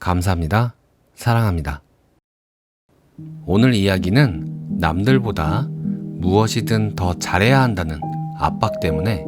감사합니다. 사랑합니다. 오늘 이야기는 남들보다 무엇이든 더 잘해야 한다는 압박 때문에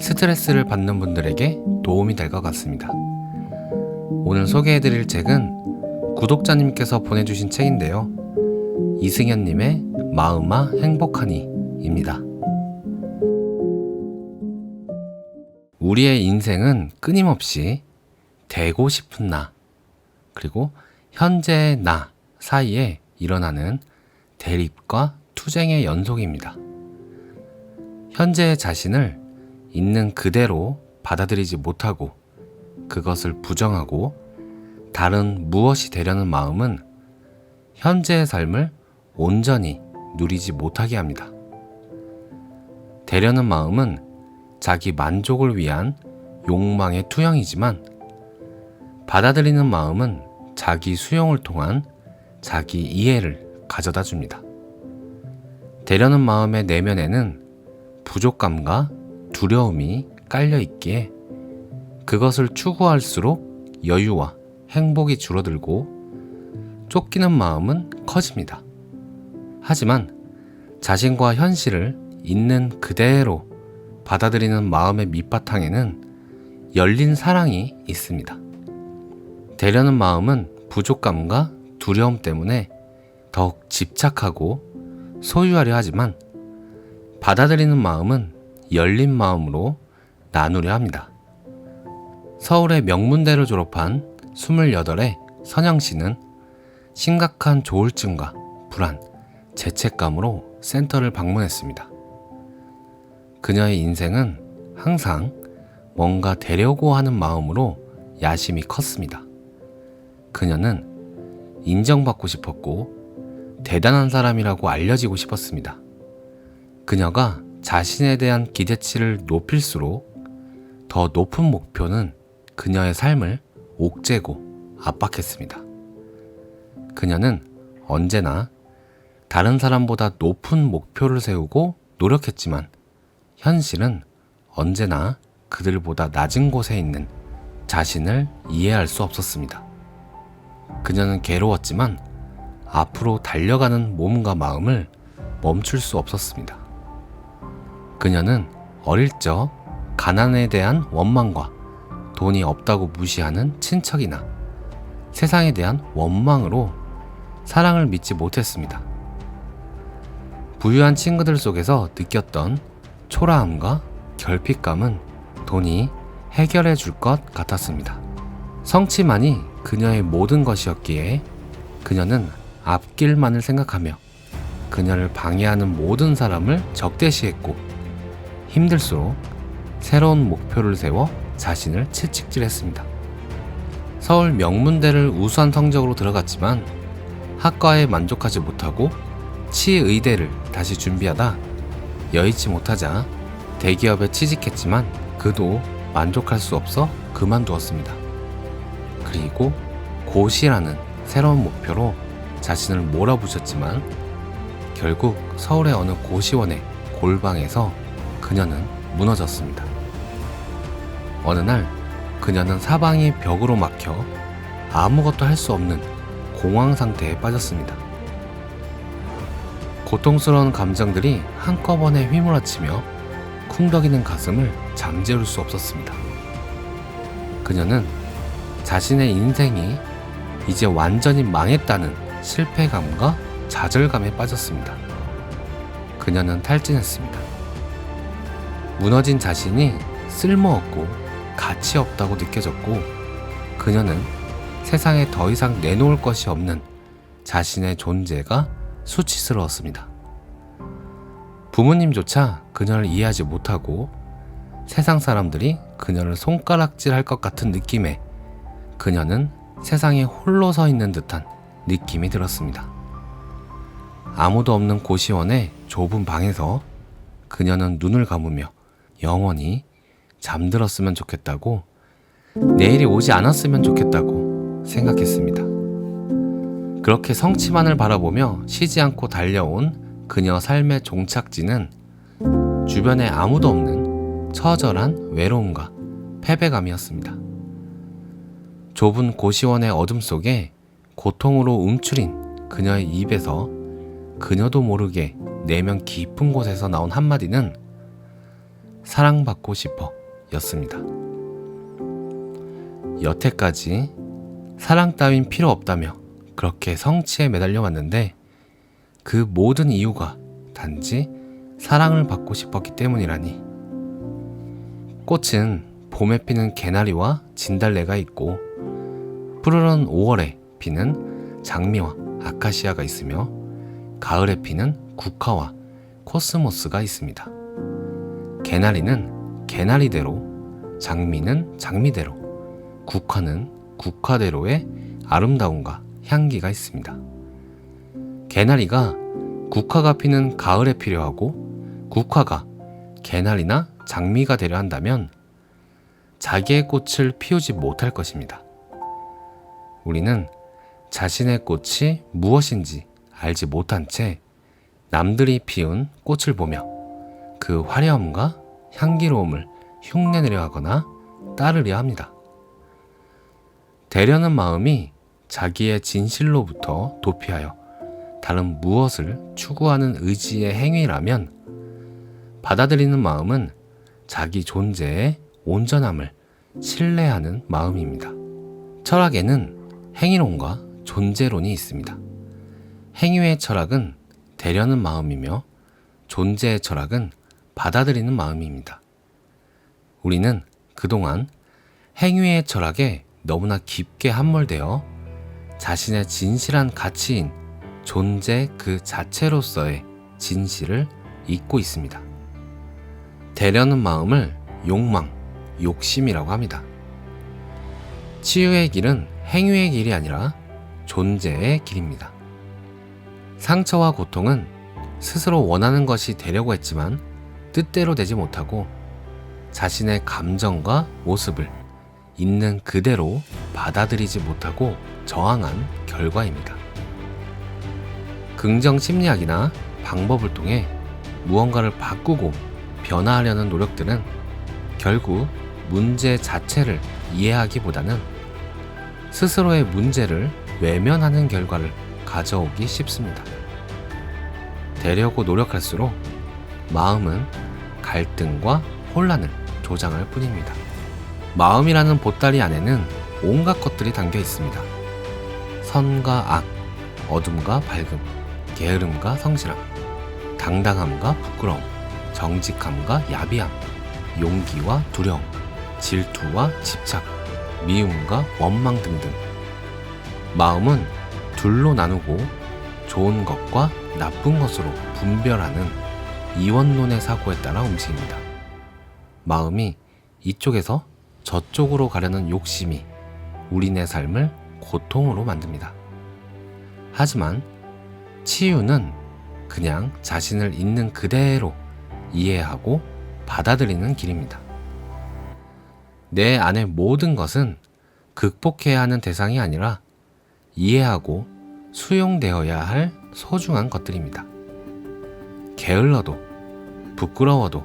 스트레스를 받는 분들에게 도움이 될 것 같습니다. 오늘 소개해드릴 책은 구독자님께서 보내주신 책인데요. 이승현님의 마음아 행복하니 입니다. 우리의 인생은 끊임없이 되고 싶은 나, 그리고 현재의 나 사이에 일어나는 대립과 투쟁의 연속입니다. 현재의 자신을 있는 그대로 받아들이지 못하고 그것을 부정하고 다른 무엇이 되려는 마음은 현재의 삶을 온전히 누리지 못하게 합니다. 되려는 마음은 자기 만족을 위한 욕망의 투영이지만 받아들이는 마음은 자기 수용을 통한 자기 이해를 가져다 줍니다. 되려는 마음의 내면에는 부족감과 두려움이 깔려 있기에 그것을 추구할수록 여유와 행복이 줄어들고 쫓기는 마음은 커집니다. 하지만 자신과 현실을 있는 그대로 받아들이는 마음의 밑바탕에는 열린 사랑이 있습니다. 되려는 마음은 부족감과 두려움 때문에 더욱 집착하고 소유하려 하지만 받아들이는 마음은 열린 마음으로 나누려 합니다. 서울의 명문대를 졸업한 28의 선영 씨는 심각한 조울증과 불안, 죄책감으로 센터를 방문했습니다. 그녀의 인생은 항상 뭔가 되려고 하는 마음으로 야심이 컸습니다. 그녀는 인정받고 싶었고 대단한 사람이라고 알려지고 싶었습니다. 그녀가 자신에 대한 기대치를 높일수록 더 높은 목표는 그녀의 삶을 옥죄고 압박했습니다. 그녀는 언제나 다른 사람보다 높은 목표를 세우고 노력했지만 현실은 언제나 그들보다 낮은 곳에 있는 자신을 이해할 수 없었습니다. 그녀는 괴로웠지만 앞으로 달려가는 몸과 마음을 멈출 수 없었습니다. 그녀는 어릴 적 가난에 대한 원망과 돈이 없다고 무시하는 친척이나 세상에 대한 원망으로 사랑을 믿지 못했습니다. 부유한 친구들 속에서 느꼈던 초라함과 결핍감은 돈이 해결해 줄 것 같았습니다. 성취만이 그녀의 모든 것이었기에 그녀는 앞길만을 생각하며 그녀를 방해하는 모든 사람을 적대시했고 힘들수록 새로운 목표를 세워 자신을 채찍질했습니다. 서울 명문대를 우수한 성적으로 들어갔지만 학과에 만족하지 못하고 치의대를 다시 준비하다 여의치 못하자 대기업에 취직했지만 그도 만족할 수 없어 그만두었습니다. 그리고 고시라는 새로운 목표로 자신을 몰아붙였지만 결국 서울의 어느 고시원의 골방에서 그녀는 무너졌습니다. 어느 날 그녀는 사방이 벽으로 막혀 아무것도 할 수 없는 공황 상태에 빠졌습니다. 고통스러운 감정들이 한꺼번에 휘몰아치며 쿵덕이는 가슴을 잠재울 수 없었습니다. 그녀는 자신의 인생이 이제 완전히 망했다는 실패감과 좌절감에 빠졌습니다. 그녀는 탈진했습니다. 무너진 자신이 쓸모없고 가치 없다고 느껴졌고 그녀는 세상에 더 이상 내놓을 것이 없는 자신의 존재가 수치스러웠습니다. 부모님조차 그녀를 이해하지 못하고 세상 사람들이 그녀를 손가락질할 것 같은 느낌에 그녀는 세상에 홀로 서 있는 듯한 느낌이 들었습니다. 아무도 없는 고시원의 좁은 방에서 그녀는 눈을 감으며 영원히 잠들었으면 좋겠다고, 내일이 오지 않았으면 좋겠다고 생각했습니다. 그렇게 성취만을 바라보며 쉬지 않고 달려온 그녀 삶의 종착지는 주변에 아무도 없는 처절한 외로움과 패배감이었습니다. 좁은 고시원의 어둠 속에 고통으로 움츠린 그녀의 입에서 그녀도 모르게 내면 깊은 곳에서 나온 한마디는 사랑받고 싶어 였습니다. 여태까지 사랑 따윈 필요 없다며 그렇게 성취에 매달려 왔는데 그 모든 이유가 단지 사랑을 받고 싶었기 때문이라니. 꽃은 봄에 피는 개나리와 진달래가 있고 푸르른 5월에 피는 장미와 아카시아가 있으며 가을에 피는 국화와 코스모스가 있습니다. 개나리는 개나리대로, 장미는 장미대로, 국화는 국화대로의 아름다움과 향기가 있습니다. 개나리가 국화가 피는 가을에 필요하고 국화가 개나리나 장미가 되려 한다면 자기의 꽃을 피우지 못할 것입니다. 우리는 자신의 꽃이 무엇인지 알지 못한 채 남들이 피운 꽃을 보며 그 화려함과 향기로움을 흉내내려 하거나 따르려 합니다. 대려는 마음이 자기의 진실로부터 도피하여 다른 무엇을 추구하는 의지의 행위라면 받아들이는 마음은 자기 존재의 온전함을 신뢰하는 마음입니다. 철학에는 행위론과 존재론이 있습니다. 행위의 철학은 대려는 마음이며 존재의 철학은 받아들이는 마음입니다. 우리는 그동안 행위의 철학에 너무나 깊게 함몰되어 자신의 진실한 가치인 존재 그 자체로서의 진실을 잊고 있습니다. 대려는 마음을 욕망, 욕심이라고 합니다. 치유의 길은 행위의 길이 아니라 존재의 길입니다. 상처와 고통은 스스로 원하는 것이 되려고 했지만 뜻대로 되지 못하고 자신의 감정과 모습을 있는 그대로 받아들이지 못하고 저항한 결과입니다. 긍정 심리학이나 방법을 통해 무언가를 바꾸고 변화하려는 노력들은 결국 문제 자체를 이해하기보다는 스스로의 문제를 외면하는 결과를 가져오기 쉽습니다. 되려고 노력할수록 마음은 갈등과 혼란을 조장할 뿐입니다. 마음이라는 보따리 안에는 온갖 것들이 담겨 있습니다. 선과 악, 어둠과 밝음, 게으름과 성실함, 당당함과 부끄러움, 정직함과 야비함, 용기와 두려움, 질투와 집착, 미움과 원망 등등. 마음은 둘로 나누고 좋은 것과 나쁜 것으로 분별하는 이원론의 사고에 따라 움직입니다. 마음이 이쪽에서 저쪽으로 가려는 욕심이 우리네 삶을 고통으로 만듭니다. 하지만 치유는 그냥 자신을 있는 그대로 이해하고 받아들이는 길입니다. 내 안의 모든 것은 극복해야 하는 대상이 아니라 이해하고 수용되어야 할 소중한 것들입니다. 게을러도, 부끄러워도,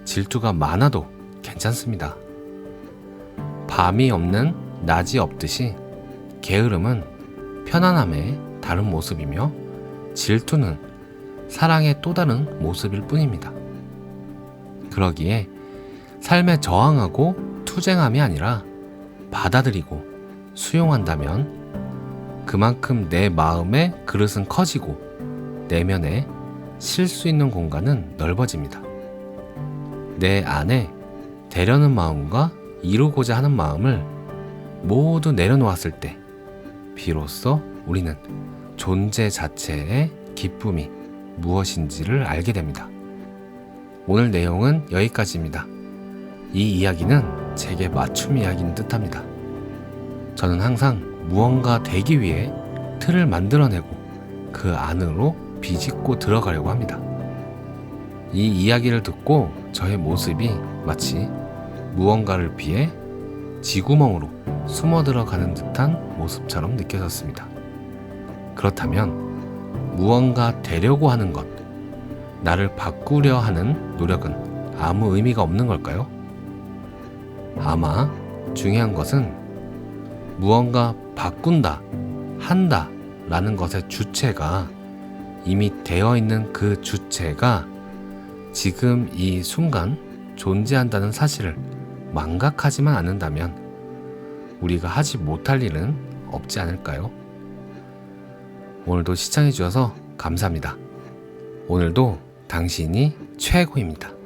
질투가 많아도 괜찮습니다. 밤이 없는 낮이 없듯이 게으름은 편안함의 다른 모습이며 질투는 사랑의 또 다른 모습일 뿐입니다. 그러기에 삶에 저항하고 투쟁함이 아니라 받아들이고 수용한다면 그만큼 내 마음의 그릇은 커지고 내면에 쉴 수 있는 공간은 넓어집니다. 내 안에 되려는 마음과 이루고자 하는 마음을 모두 내려놓았을 때 비로소 우리는 존재 자체의 기쁨이 무엇인지를 알게 됩니다. 오늘 내용은 여기까지입니다. 이 이야기는 제게 맞춤 이야기인 듯합니다. 저는 항상 무언가 되기 위해 틀을 만들어내고 그 안으로 비집고 들어가려고 합니다. 이 이야기를 듣고 저의 모습이 마치 무언가를 피해 쥐구멍으로 숨어 들어가는 듯한 모습처럼 느껴졌습니다. 그렇다면 무언가 되려고 하는 것, 나를 바꾸려 하는 노력은 아무 의미가 없는 걸까요? 아마 중요한 것은 무언가 바꾼다, 한다 라는 것의 주체가 이미 되어 있는 그 주체가 지금 이 순간 존재한다는 사실을 망각하지만 않는다면 우리가 하지 못할 일은 없지 않을까요? 오늘도 시청해 주셔서 감사합니다. 오늘도 당신이 최고입니다.